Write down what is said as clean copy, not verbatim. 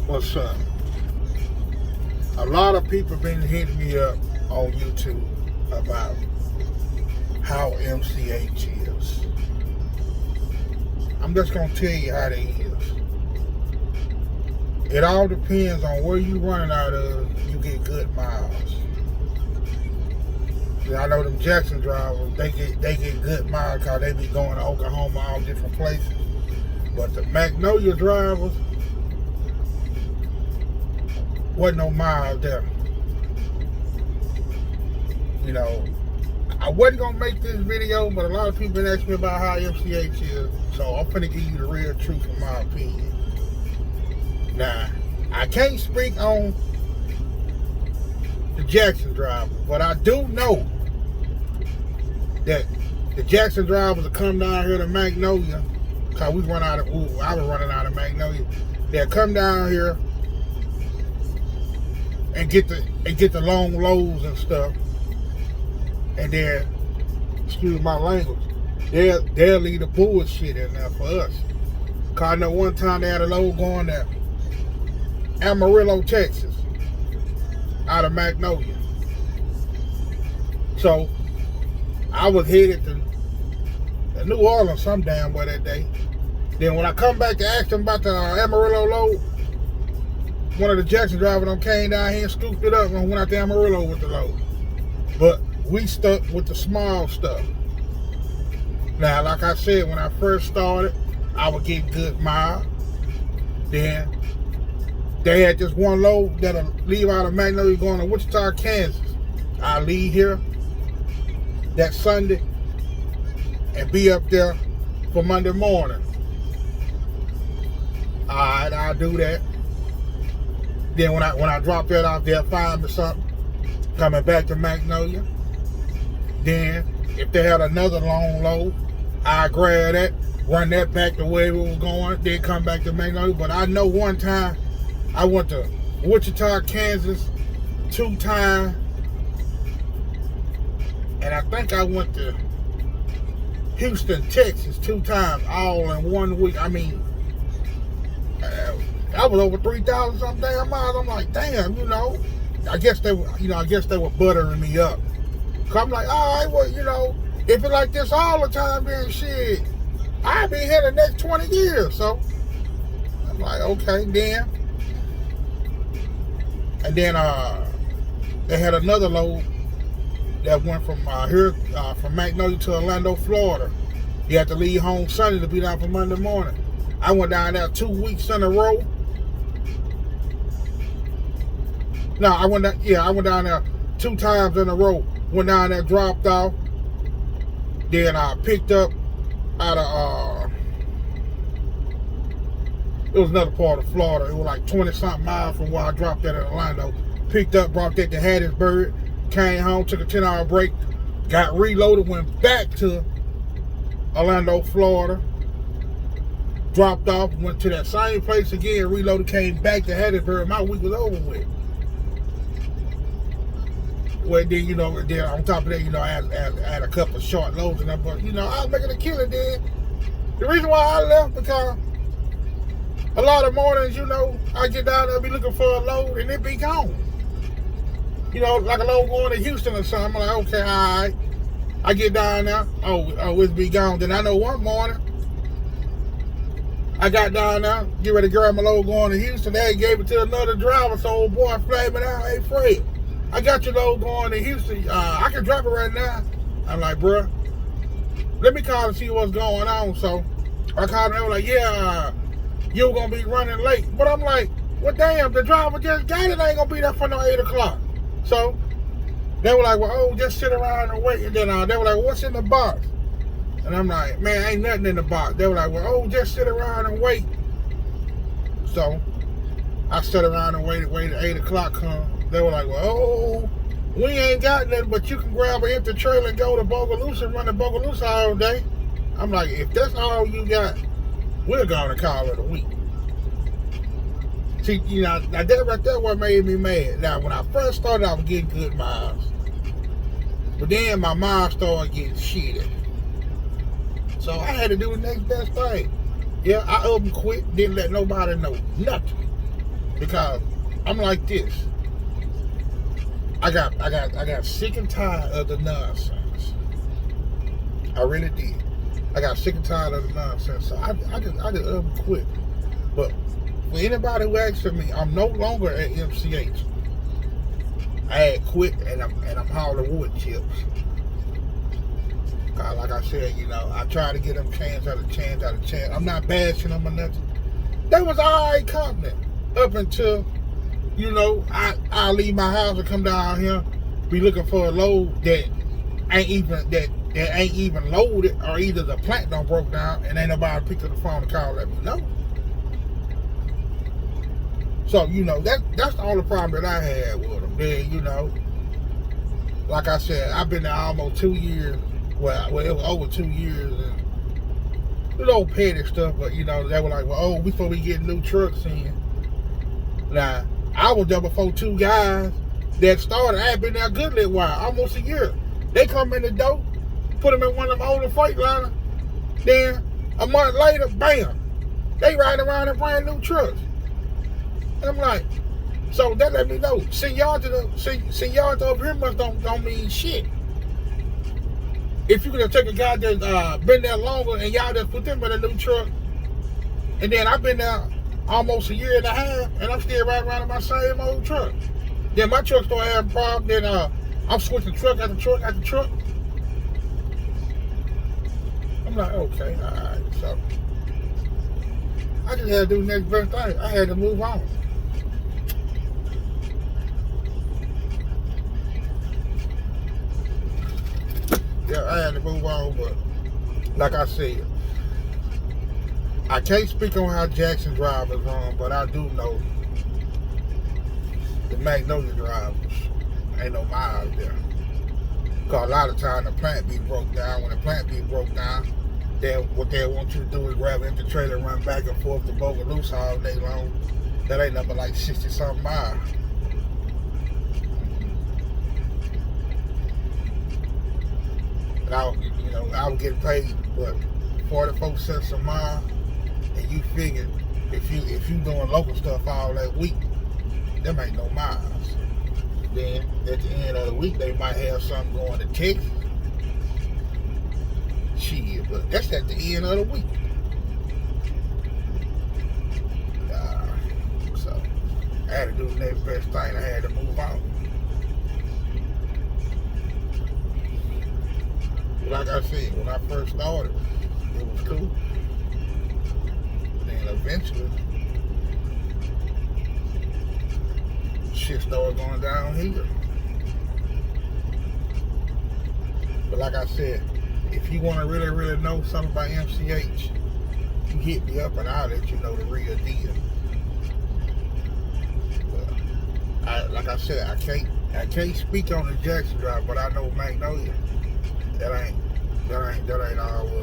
What's up? A lot of people been hitting me up on YouTube about how MCH is. I'm just gonna tell you how they is. It all depends on where you running out of. You get good miles. I know them Jackson drivers, they get good miles because they be going to Oklahoma, all different places. But the Magnolia drivers, wasn't no miles there. You know, I wasn't gonna make this video, but a lot of people been asking me about how MCH is, so I'm finna give you the real truth in my opinion. Now, I can't speak on the Jackson driver, but I do know that the Jackson drivers will come down here to Magnolia, cause I was running out of Magnolia. They'll come down here and get the long loads and stuff, and then, excuse my language, they'll leave the bullshit in there for us. Cause I know one time they had a load going to Amarillo, Texas, out of Magnolia. So I was headed to New Orleans some damn way that day. Then when I come back to ask them about the Amarillo load, one of the Jackson drivers came down here and scooped it up and went out to Amarillo with the load. But we stuck with the small stuff. Now, like I said, when I first started, I would get good miles. Then they had this one load that'll leave out of Magnolia going to Wichita, Kansas. I leave here that Sunday and be up there for Monday morning. Alright, I'll do that. Then when I drop that off, they'll find me something coming back to Magnolia. Then if they had another long load, I grab that, run that back the way it was going, then come back to Magnolia. But I know one time I went to Wichita, Kansas 2 times, and I think I went to Houston, Texas 2 times, all in 1 week. I mean, I was over 3,000 some damn miles. I'm like, damn, I guess they were buttering me up. Cause I'm like, all right, well, if it's like this all the time, then shit, I'll be here the next 20 years. So I'm like, okay, then. And then they had another load that went from from Magnolia to Orlando, Florida. You had to leave home Sunday to be down for Monday morning. I went down there 2 weeks in a row. No, I went down there 2 times in a row. Went down there, dropped off. Then I picked up out of it was another part of Florida. It was like 20-something miles from where I dropped that in Orlando. Picked up, brought that to Hattiesburg, came home, took a 10-hour break, got reloaded, went back to Orlando, Florida, dropped off, went to that same place again, reloaded, came back to Hattiesburg. My week was over with. Well, then, then on top of that, I had a couple of short loads and that, but, I was making a killing then. The reason why I left, because a lot of mornings, I get down there, be looking for a load, and it be gone. Like a load going to Houston or something. I'm like, okay, all right. I get down there, oh, it be gone. Then I know one morning, I got down there, get ready to grab my load going to Houston. They gave it to another driver, so old boy flagged me down, hey, Fred, I got your load going to Houston. I can drop it right now. I'm like, bruh, let me call and see what's going on. So I called and they were like, yeah, you're going to be running late. But I'm like, well, damn, the driver just got it. I ain't going to be there for no 8 o'clock. So they were like, well, oh, just sit around and wait. And then they were like, what's in the box? And I'm like, man, ain't nothing in the box. They were like, well, oh, just sit around and wait. So I sat around and waited 8 o'clock come. They were like, well, oh, we ain't got nothing, but you can grab an empty trailer and go to Bogalusa and run to Bogalusa all day. I'm like, if that's all you got, we're going to call it a week. See, now that right there what made me mad. Now, when I first started, I was getting good miles. But then my mind started getting shitty. So I had to do the next best thing. Yeah, I up and quit, didn't let nobody know nothing. Because I'm like this. I got sick and tired of the nonsense. I really did. I got sick and tired of the nonsense. So I just quit. But for anybody who asks me, I'm no longer at MCH. I had quit and I'm hauling wood chips. Like I said, I try to get them chance out of chance. I'm not bashing them or nothing. They was alright company up until, I leave my house and come down here, be looking for a load that ain't even loaded, or either the plant done broke down and ain't nobody picked up the phone and call let me know. So, that's the only problem that I had with them. Then, like I said, I've been there almost 2 years. Well, it was over 2 years, and little petty stuff, but they were like, well, before we get new trucks in. Now, I was there before two guys that started. I had been there a good little while, almost a year. They come in the door, put them in one of them older Freightliners. Then a month later, bam, they riding around in brand new trucks. And I'm like, so that let me know. Seniority over here must don't mean shit. If you could take a guy that's been there longer and y'all just put them in a new truck, and then I've been there almost a year and a half, and I'm still riding around in my same old truck. Then my truck started having problems. Then I'm switching truck after truck after truck. I'm like, okay, all right. So I just had to do the next best thing. I had to move on. Yeah, I had to move on, but like I said, I can't speak on how Jackson drivers run, but I do know the Magnolia drivers ain't no miles there. Because a lot of times the plant be broke down. When the plant be broke down, what they want you to do is grab into the trailer and run back and forth to Bogalusa all day long. That ain't nothing like 60-something miles. I was getting paid, what, 44 cents a mile, and you figure if you doing local stuff all that week, them ain't no miles. Then at the end of the week, they might have something going to Texas. Shit, but that's at the end of the week. So I had to do the next best thing. I had to move on. Like I said, when I first started, it was cool. Then eventually, shit started going downhill. But like I said, if you want to really, really know something about MCH, you hit me up and I'll let you know the real deal. Like I said, I can't speak on the Jackson drive, but I know Magnolia. That ain't always